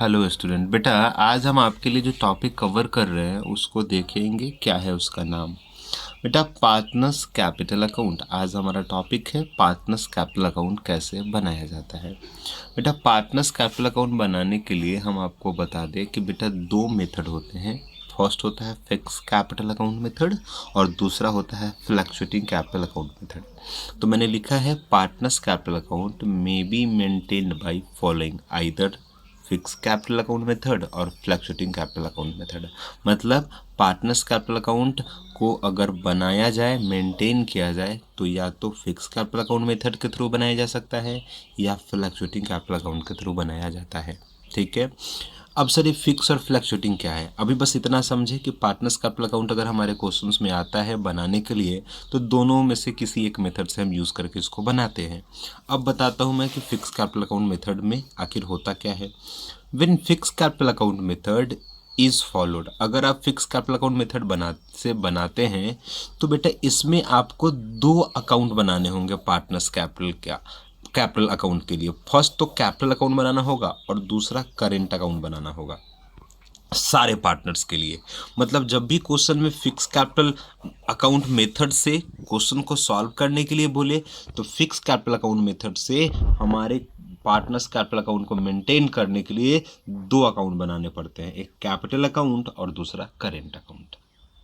Hello student, बेटा आज हम आपके लिए जो टॉपिक कवर कर रहे हैं उसको देखेंगे। क्या है उसका नाम? बेटा पार्टनर्स कैपिटल अकाउंट। आज हमारा टॉपिक है पार्टनर्स कैपिटल अकाउंट कैसे बनाया जाता है। बेटा पार्टनर्स कैपिटल अकाउंट बनाने के लिए हम आपको बता दें कि बेटा दो मेथड होते हैं। फर्स्ट होता है फिक्स कैपिटल अकाउंट मेथड और दूसरा होता है फ्लक्चुएटिंग कैपिटल अकाउंट मेथड। तो मैंने लिखा है partners capital account may be maintained by following either fix capital account method और फ्लक्चुएटिंग कैपिटल अकाउंट मेथड। मतलब पार्टनर्स कैपिटल अकाउंट को अगर बनाया जाए, मेंटेन किया जाए, तो या तो फिक्स कैपिटल अकाउंट मेथड के थ्रू बनाया जा सकता है या फ्लक्चुएटिंग कैपिटल अकाउंट के थ्रू बनाया जाता है। ठीक है। अब सर ये फिक्स और फ्लक्चुएटिंग क्या है? अभी बस इतना समझे कि पार्टनर्स कैपिटल अकाउंट अगर हमारे क्वेश्चंस में आता है बनाने के लिए तो दोनों में से किसी एक मेथड से हम यूज़ करके इसको बनाते हैं। अब बताता हूँ मैं कि फिक्स कैपिटल अकाउंट मेथड में आखिर होता क्या है। When fix capital account method is followed, अगर आप फिक्स कैपिटल अकाउंट मेथड बनाते हैं तो बेटा इसमें आपको दो अकाउंट बनाने होंगे पार्टनर्स कैपिटल अकाउंट के लिए। फर्स्ट तो कैपिटल अकाउंट बनाना होगा और दूसरा करेंट अकाउंट बनाना होगा सारे पार्टनर्स के लिए। मतलब जब भी क्वेश्चन में फिक्स कैपिटल अकाउंट मेथड से क्वेश्चन को सॉल्व करने के लिए बोले तो फिक्स कैपिटल अकाउंट मेथड से हमारे पार्टनर्स कैपिटल अकाउंट को मेंटेन करने के लिए दो अकाउंट बनाने पड़ते हैं, एक कैपिटल अकाउंट और दूसरा करेंट अकाउंट।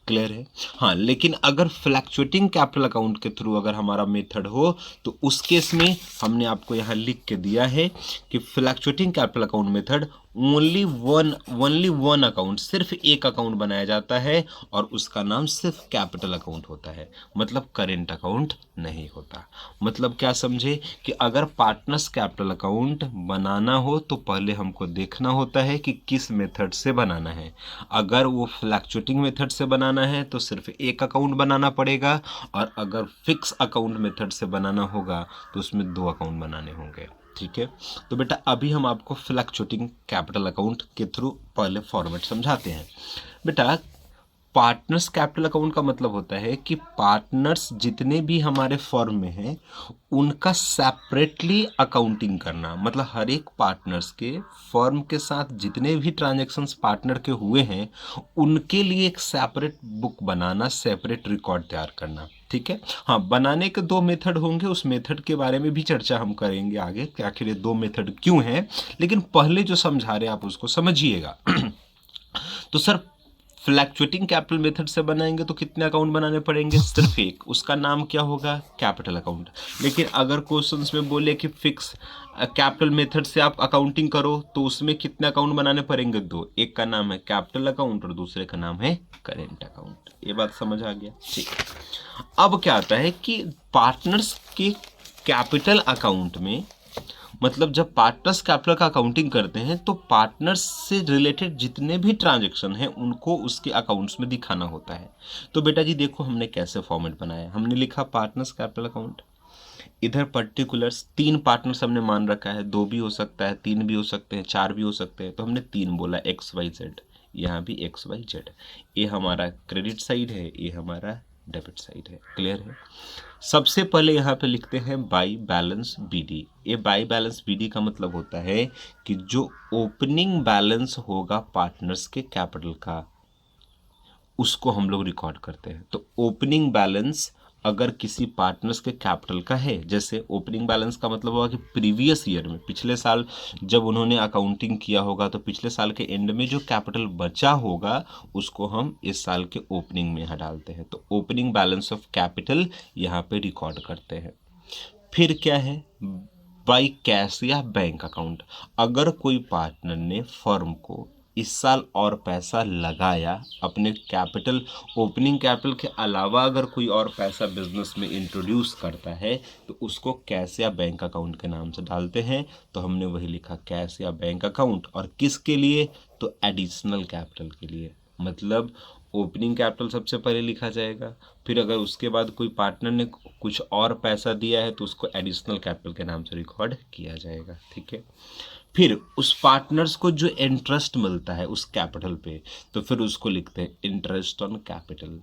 क्लियर है? हाँ, लेकिन अगर फ्लक्चुएटिंग कैपिटल अकाउंट के थ्रू अगर हमारा मेथड हो तो उस केस में हमने आपको यहाँ लिख के दिया है कि fluctuating capital account method only one account, सिर्फ एक अकाउंट बनाया जाता है और उसका नाम सिर्फ कैपिटल अकाउंट होता है, मतलब करेंट अकाउंट नहीं होता। मतलब क्या समझे कि अगर पार्टनर्स कैपिटल अकाउंट बनाना हो तो पहले हमको देखना होता है कि किस मेथड से बनाना है। अगर वो फ्लक्चुएटिंग मेथड से बनाना है तो सिर्फ एक अकाउंट बनाना पड़ेगा और अगर फिक्स अकाउंट मेथड से बनाना होगा तो उसमें दो अकाउंट बनाने होंगे। ठीक है। तो बेटा अभी हम आपको फ्लक्चुएटिंग कैपिटल अकाउंट के थ्रू पहले फॉर्मेट समझाते हैं। बेटा पार्टनर्स कैपिटल अकाउंट का मतलब होता है कि पार्टनर्स जितने भी हमारे फर्म में हैं उनका सेपरेटली अकाउंटिंग करना। मतलब हर एक पार्टनर्स के फर्म के साथ जितने भी ट्रांजैक्शंस पार्टनर के हुए हैं उनके लिए एक सेपरेट बुक बनाना, सेपरेट रिकॉर्ड तैयार करना। ठीक है। हाँ, बनाने के दो मेथड होंगे, उस मेथड के बारे में भी चर्चा हम करेंगे आगे कि आखिर ये दो मेथड क्यों हैं, लेकिन पहले जो समझा रहे हैं आप उसको समझिएगा। तो सर फ्लक्चुएटिंग कैपिटल मेथड से बनाएंगे तो कितने अकाउंट बनाने पड़ेंगे? सिर्फ एक, उसका नाम क्या होगा? Capital account. लेकिन अगर क्वेश्चंस में बोले कि फिक्स कैपिटल मेथड से आप अकाउंटिंग करो तो उसमें कितने अकाउंट बनाने पड़ेंगे? दो, एक का नाम है कैपिटल अकाउंट और दूसरे का नाम है करेंट अकाउंट। ये बात समझ आ गया? ठीक। अब क्या आता है कि पार्टनर्स के कैपिटल अकाउंट में, मतलब जब पार्टनर्स कैपिटल का अकाउंटिंग करते हैं तो पार्टनर्स से रिलेटेड जितने भी ट्रांजैक्शन हैं उनको उसके अकाउंट्स में दिखाना होता है। तो बेटा जी देखो हमने कैसे फॉर्मेट बनाया। हमने लिखा पार्टनर्स कैपिटल अकाउंट, इधर पर्टिकुलर्स तीन पार्टनर्स हमने मान रखा है, दो भी हो सकता है, तीन भी हो सकते हैं, चार भी हो सकते हैं, तो हमने तीन बोला, एक्स वाई जेड। यहाँ भी एक्स वाई जेड। ये हमारा क्रेडिट साइड है, ये हमारा डेबिट साइड है। क्लियर है? सबसे पहले यहाँ पे लिखते हैं बाई बैलेंस बीडी। ये बाई बैलेंस बीडी का मतलब होता है कि जो ओपनिंग बैलेंस होगा पार्टनर्स के कैपिटल का उसको हम लोग रिकॉर्ड करते हैं। तो ओपनिंग बैलेंस अगर किसी पार्टनर्स के कैपिटल का है, जैसे ओपनिंग बैलेंस का मतलब होगा कि प्रीवियस ईयर में, पिछले साल जब उन्होंने अकाउंटिंग किया होगा तो पिछले साल के एंड में जो कैपिटल बचा होगा उसको हम इस साल के ओपनिंग में यहाँ डालते हैं। तो ओपनिंग बैलेंस ऑफ कैपिटल यहाँ पे रिकॉर्ड करते हैं। फिर क्या है? बाई कैश या बैंक अकाउंट। अगर कोई पार्टनर ने फर्म को इस साल और पैसा लगाया अपने कैपिटल, ओपनिंग कैपिटल के अलावा अगर कोई और पैसा बिजनेस में इंट्रोड्यूस करता है तो उसको कैश या बैंक अकाउंट के नाम से डालते हैं। तो हमने वही लिखा कैश या बैंक अकाउंट। और किसके लिए? तो एडिशनल कैपिटल के लिए। मतलब ओपनिंग कैपिटल सबसे पहले लिखा जाएगा, फिर अगर उसके बाद कोई पार्टनर ने कुछ और पैसा दिया है तो उसको एडिशनल कैपिटल के नाम से रिकॉर्ड किया जाएगा। ठीक है। फिर उस पार्टनर्स को जो इंटरेस्ट मिलता है उस कैपिटल पे तो फिर उसको लिखते हैं इंटरेस्ट ऑन कैपिटल।